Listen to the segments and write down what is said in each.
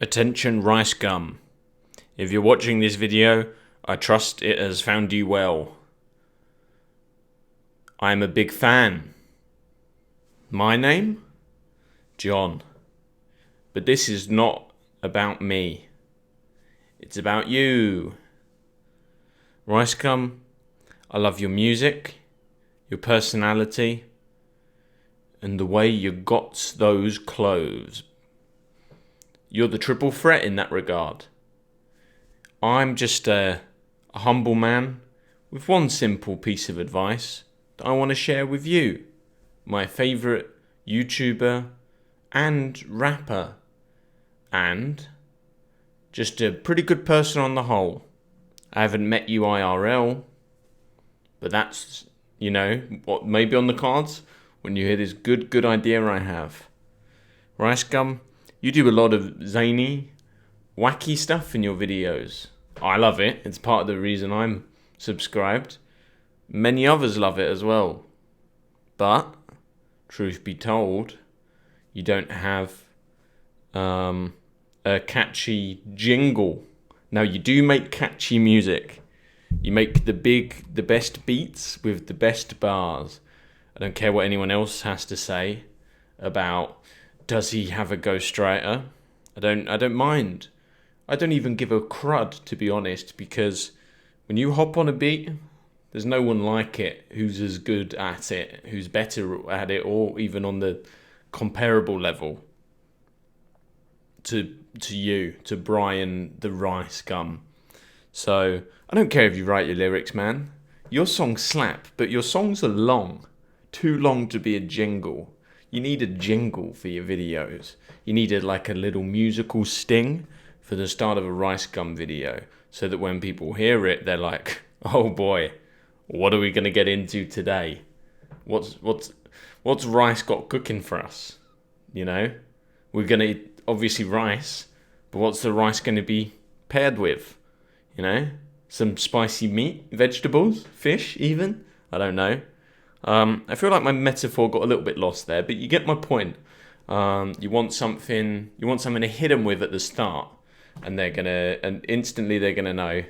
Attention Ricegum. If you're watching this video, I trust it has found you well. I am a big fan. My name? John. But this is not about me. It's about you. Ricegum, I love your music, your personality, and the way you got those clothes. You're the triple threat in that regard. I'm just a humble man with one simple piece of advice that I want to share with you, my favourite YouTuber and rapper, and just a pretty good person on the whole. I haven't met you IRL, but that's, what may be on the cards when you hear this good idea I have. Ricegum, you do a lot of zany, wacky stuff in your videos. I love it. It's part of the reason I'm subscribed. Many others love it as well. But, truth be told, you don't have a catchy jingle. Now, you do make catchy music. You make the best beats with the best bars. I don't care what anyone else has to say about, does he have a ghostwriter? I don't mind. I don't even give a crud, to be honest, because when you hop on a beat, there's no one like it who's as good at it, who's better at it, or even on the comparable level to you, to Brian the Ricegum. So I don't care if you write your lyrics, man. Your songs slap, but your songs are long. Too long to be a jingle. You need a jingle for your videos. You need a little musical sting for the start of a Ricegum video, so that when people hear it, they're like, "Oh boy, what are we gonna get into today? What's Rice got cooking for us? We're gonna eat, obviously, rice, but what's the rice gonna be paired with? Some spicy meat, vegetables, fish, even? I don't know. I feel like my metaphor got a little bit lost there, but you get my point. You want something to hit them with at the start, and instantly they're gonna know,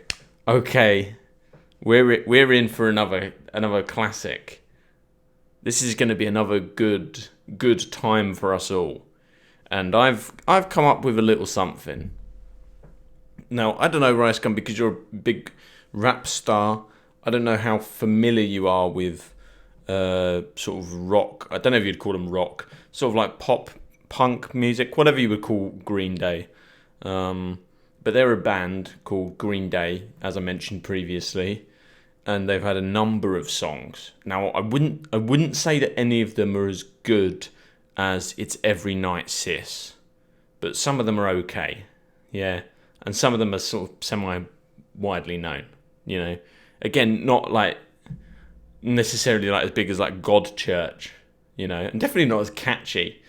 okay, we're in for another classic. This is gonna be another good time for us all. And I've come up with a little something. Now, I don't know, Ricegum, because you're a big rap star, I don't know how familiar you are with sort of rock. I don't know if you'd call them rock, sort of like pop, punk music, whatever you would call Green Day. But they're a band called Green Day, as I mentioned previously, and they've had a number of songs. Now, I wouldn't say that any of them are as good as It's Every Night Sis, but some of them are okay, yeah, and some of them are sort of semi-widely known. Again, not like necessarily like as big as like God Church, and definitely not as catchy.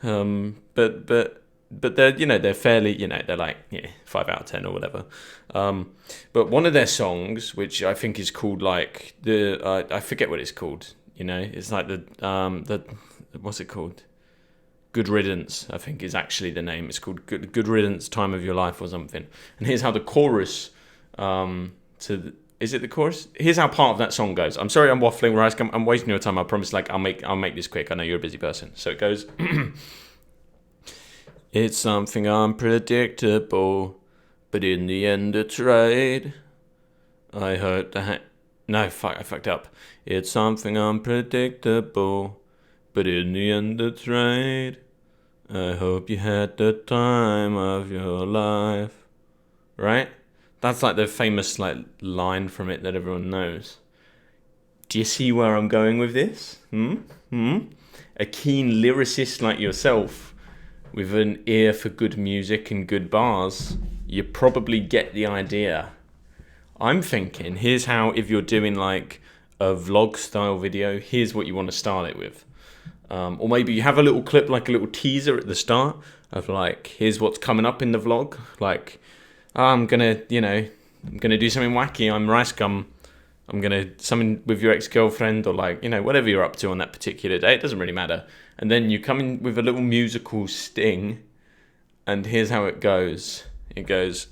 But they're they're fairly they're like 5 out of 10 or whatever. But one of their songs, which I think is called like I forget what it's called. It's like the what's it called? Good Riddance, I think, is actually the name. It's called Good Riddance, Time of Your Life or something. And here's how the chorus is it the chorus? Here's how part of that song goes. I'm sorry I'm waffling, Rice. I'm wasting your time. I promise. I'll make this quick. I know you're a busy person. So it goes. It's something unpredictable, but in the end it's right. I heard no, fuck, I fucked up. It's something unpredictable, but in the end it's right. I hope you had the time of your life. Right? That's like the famous line from it that everyone knows. Do you see where I'm going with this? A keen lyricist like yourself, with an ear for good music and good bars, you probably get the idea. I'm thinking, here's how, if you're doing like a vlog style video, here's what you want to start it with. Or maybe you have a little clip, like a little teaser at the start of like, here's what's coming up in the vlog. Like, I'm gonna do something wacky. I'm Ricegum. I'm gonna something with your ex-girlfriend, or whatever you're up to on that particular day. It doesn't really matter. And then you come in with a little musical sting, And here's how it goes. It goes,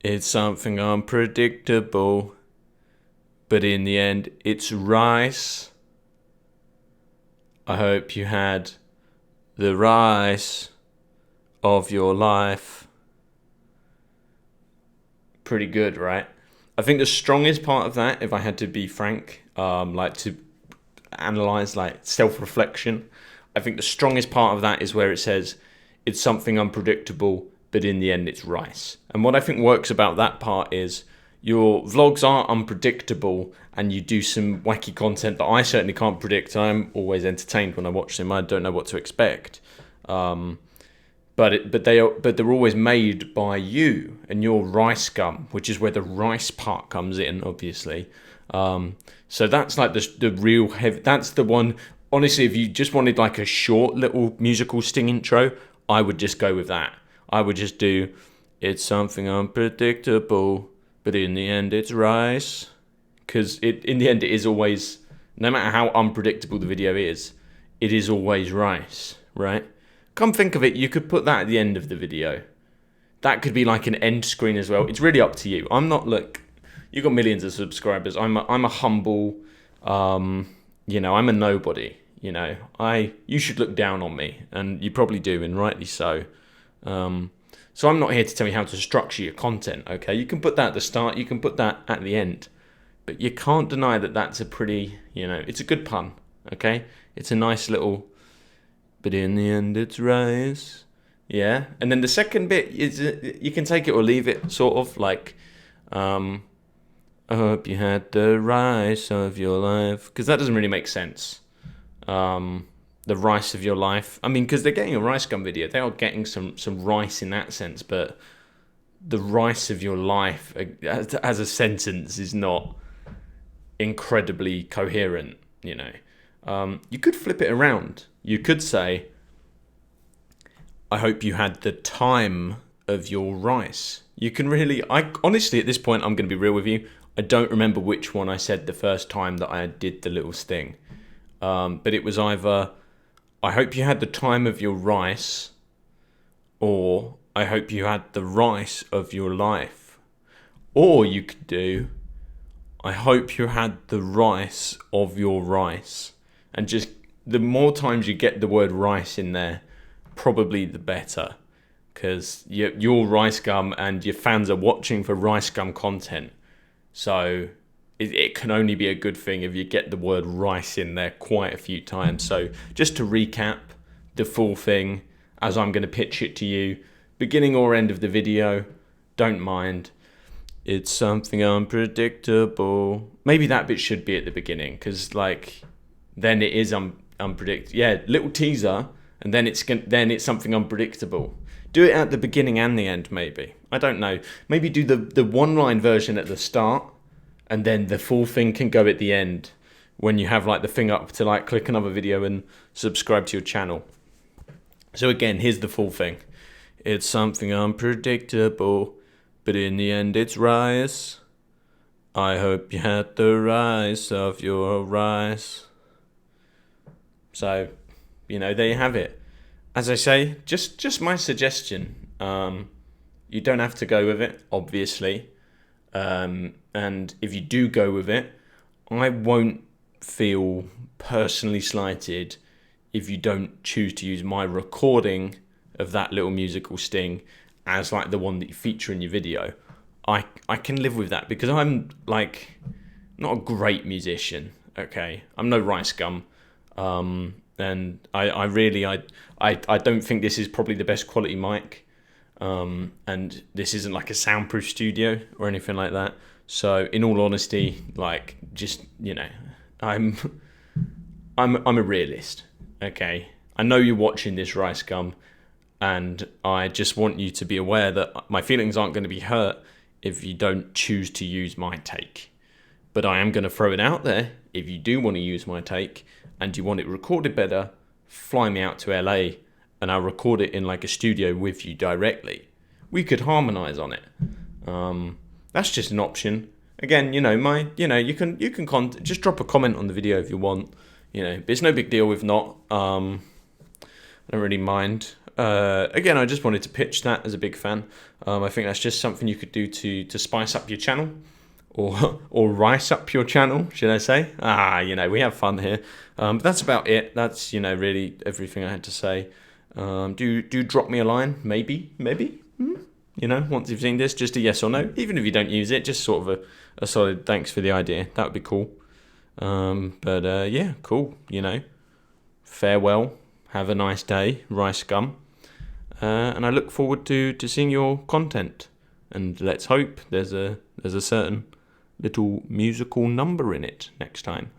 it's something unpredictable, but in the end, it's rice. I hope you had the rice of your life. Pretty good, right? I think the strongest part of that, if I had to be frank, like to analyze, like self-reflection, I think the strongest part of that is where it says it's something unpredictable, but in the end it's rice. And what I think works about that part is your vlogs are unpredictable and you do some wacky content that I certainly can't predict. I'm always entertained when I watch them. I don't know what to expect. But they're always made by you and your Ricegum, which is where the rice part comes in, obviously. So that's like the real heavy. That's the one. Honestly, if you just wanted like a short little musical sting intro, I would just go with that. I would just do, it's something unpredictable, but in the end it's rice. Because in the end it is always, no matter how unpredictable the video is, it is always rice, right? Come think of it, you could put that at the end of the video. That could be like an end screen as well. It's really up to you. I'm not, look, you've got millions of subscribers. I'm a humble, I'm a nobody. You should look down on me, and you probably do, and rightly so. So I'm not here to tell you how to structure your content, okay? You can put that at the start, you can put that at the end. But you can't deny that that's a pretty, it's a good pun, okay? It's a nice little, but in the end it's rice. Yeah, and then the second bit is, you can take it or leave it, sort of, like, I hope you had the rice of your life. Because that doesn't really make sense. The rice of your life. I mean, because they're getting a Ricegum video. They are getting some rice in that sense. But the rice of your life as a sentence is not incredibly coherent, You could flip it around. You could say, I hope you had the time of your rice. You can really, honestly, at this point, I'm going to be real with you. I don't remember which one I said the first time that I did the little sting. But it was either, I hope you had the time of your rice, or I hope you had the rice of your life. Or you could do, I hope you had the rice of your rice. And just, the more times you get the word rice in there, probably the better. Because your Ricegum and your fans are watching for Ricegum content. So it can only be a good thing if you get the word rice in there quite a few times. So just to recap the full thing, as I'm going to pitch it to you, beginning or end of the video, don't mind. It's something unpredictable. Maybe that bit should be at the beginning, because then it is unpredictable. Yeah, little teaser, and then it's something unpredictable. Do it at the beginning and the end, maybe. I don't know. Maybe do the one-line version at the start, and then the full thing can go at the end when you have the thing up to click another video and subscribe to your channel. So again, here's the full thing. It's something unpredictable, but in the end it's rice. I hope you had the rice of your rice. So, there you have it. As I say, just my suggestion. You don't have to go with it, obviously. And if you do go with it, I won't feel personally slighted if you don't choose to use my recording of that little musical sting as the one that you feature in your video. I can live with that, because I'm not a great musician, okay? I'm no Ricegum. And I don't think this is probably the best quality mic. And this isn't a soundproof studio or anything like that. So in all honesty, I'm a realist, okay? I know you're watching this, Ricegum, and I just want you to be aware that my feelings aren't going to be hurt if you don't choose to use my take. But I am going to throw it out there. If you do want to use my take and you want it recorded better, fly me out to LA and I'll record it in a studio with you directly. We could harmonize on it. That's just an option. Again, you can just drop a comment on the video if you want. But it's no big deal if not. I don't really mind. Again, I just wanted to pitch that as a big fan. I think that's just something you could do to spice up your channel, or rice up your channel, should I say? We have fun here. But that's about it. That's really everything I had to say. Do drop me a line, maybe. Once you've seen this, just a yes or no. Even if you don't use it, just sort of a solid thanks for the idea. That would be cool. Yeah, cool. Farewell. Have a nice day, Ricegum. And I look forward to seeing your content. And let's hope there's a certain little musical number in it next time.